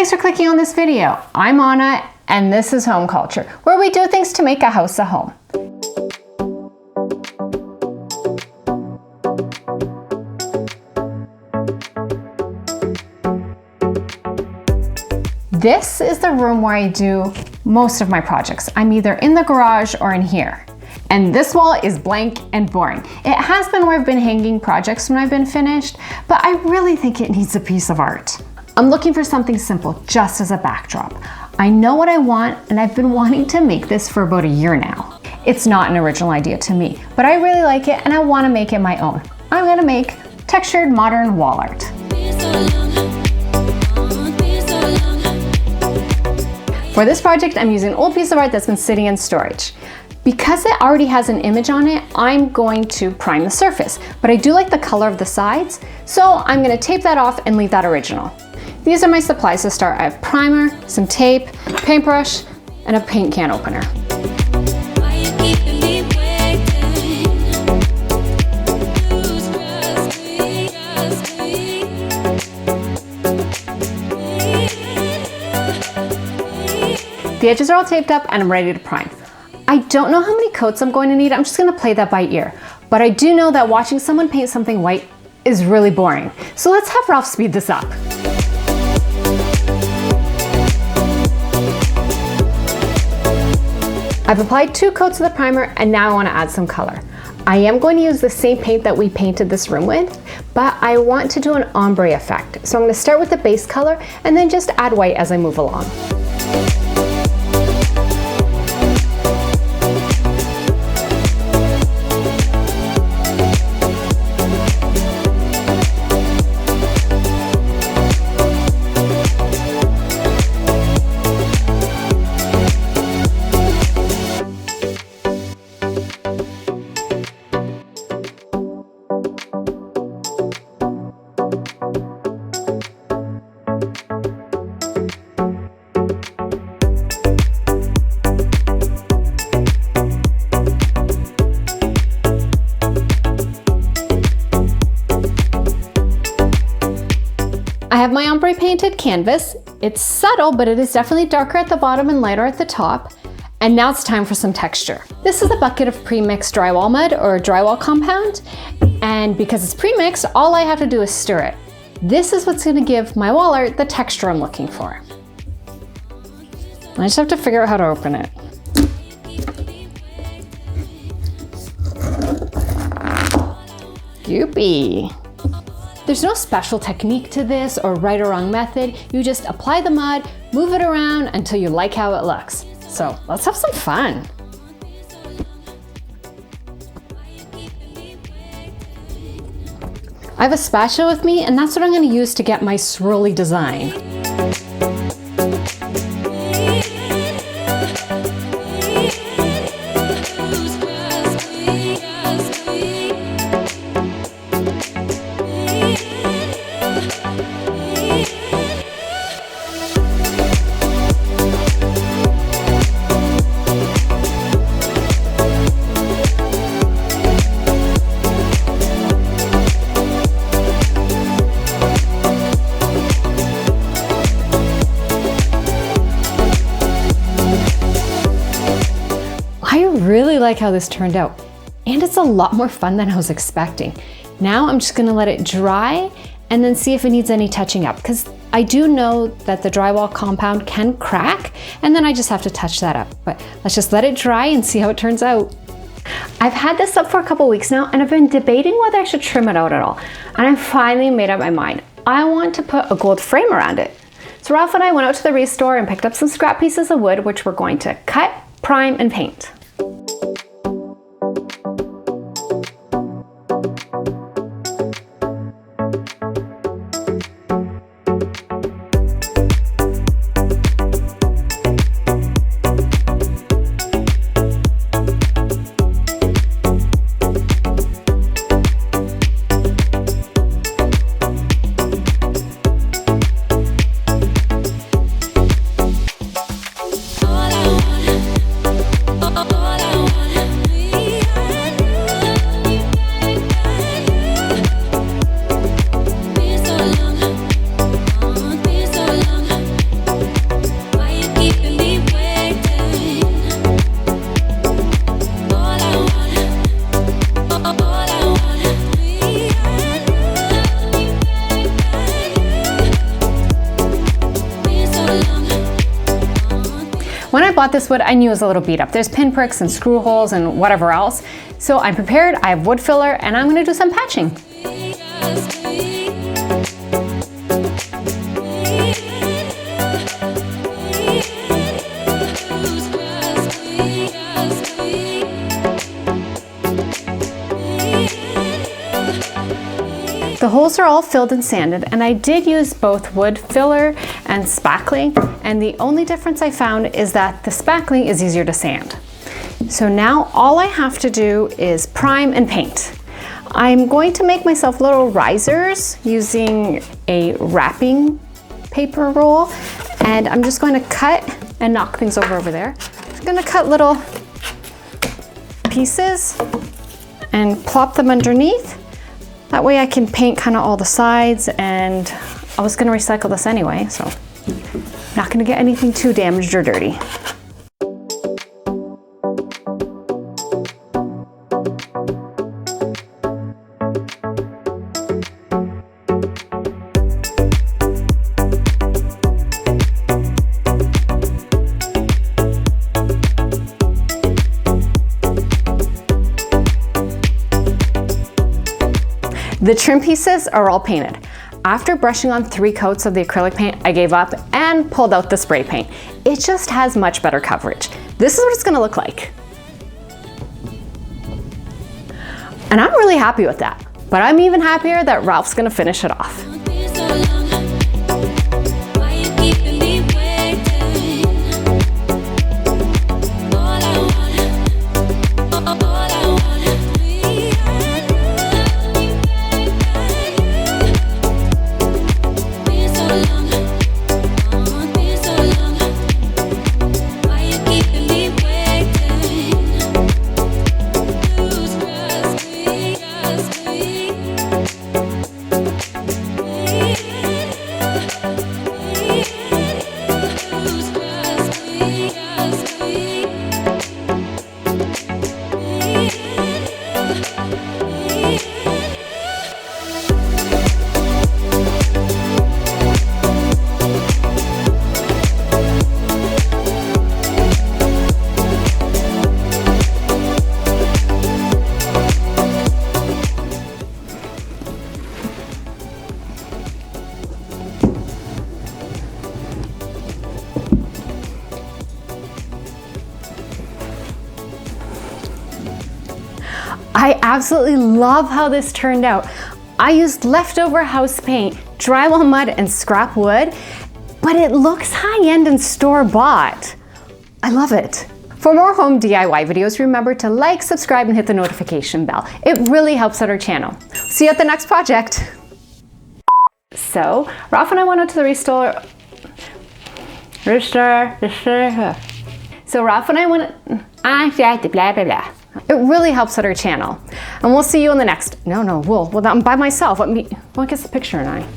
Thanks for clicking on this video. I'm Anna, and this is HomeCulture, where we do things to make a house a home. This is the room where I do most of my projects. I'm either in the garage or in here. And this wall is blank and boring. It has been where I've been hanging projects when I've been finished, but I really think it needs a piece of art. I'm looking for something simple, just as a backdrop. I know what I want, and I've been wanting to make this for about a year now. It's not an original idea to me, but I really like it and I want to make it my own. I'm going to make textured modern wall art. For this project, I'm using an old piece of art that's been sitting in storage. Because it already has an image on it, I'm going to prime the surface, but I do like the color of the sides, so I'm going to tape that off and leave that original. These are my supplies to start. I have primer, some tape, paintbrush, and a paint can opener. The edges are all taped up and I'm ready to prime. I don't know how many coats I'm going to need. I'm just going to play that by ear. But I do know that watching someone paint something white is really boring. So let's have Ralph speed this up. I've applied 2 coats of the primer and now I want to add some color. I am going to use the same paint that we painted this room with, but I want to do an ombre effect. So I'm going to start with the base color and then just add white as I move along. I have my ombre painted canvas. It's subtle, but it is definitely darker at the bottom and lighter at the top. And now it's time for some texture. This is a bucket of pre-mixed drywall mud or drywall compound. And because it's pre-mixed, all I have to do is stir it. This is what's gonna give my wall art the texture I'm looking for. I just have to figure out how to open it. Goopy. There's no special technique to this or right or wrong method. You just apply the mud, move it around until you like how it looks. So let's have some fun. I have a spatula with me and that's what I'm going to use to get my swirly design. I really like how this turned out, and it's a lot more fun than I was expecting. Now I'm just gonna let it dry and then see if it needs any touching up, because I do know that the drywall compound can crack, and then I just have to touch that up. But let's just let it dry and see how it turns out. I've had this up for a couple weeks now, and I've been debating whether I should trim it out at all. And I finally made up my mind. I want to put a gold frame around it. So Ralph and I went out to the restore and picked up some scrap pieces of wood, which we're going to cut, prime, and paint. When I bought this wood, I knew it was a little beat up. There's pinpricks and screw holes and whatever else. So I'm prepared, I have wood filler, and I'm gonna do some patching. The holes are all filled and sanded, and I did use both wood filler and spackling, and the only difference I found is that the spackling is easier to sand. So now all I have to do is prime and paint. I'm going to make myself little risers using a wrapping paper roll, and I'm just going to cut and knock things over there. I'm going to cut little pieces and plop them underneath. That way I can paint kind of all the sides, and I was going to recycle this anyway, so not going to get anything too damaged or dirty. The trim pieces are all painted. After brushing on 3 coats of the acrylic paint, I gave up and pulled out the spray paint. It just has much better coverage. This is what it's gonna look like. And I'm really happy with that. But I'm even happier that Ralph's gonna finish it off. I absolutely love how this turned out. I used leftover house paint, drywall mud, and scrap wood, but it looks high-end and store-bought. I love it. For more home DIY videos, remember to like, subscribe, and hit the notification bell. It really helps out our channel. See you at the next project. So, Ralph and I went out to the restore. So Ralph and I went, blah, blah, blah. It really helps out our channel. And we'll see you in the next, well, I'm by myself. What gets the picture and I?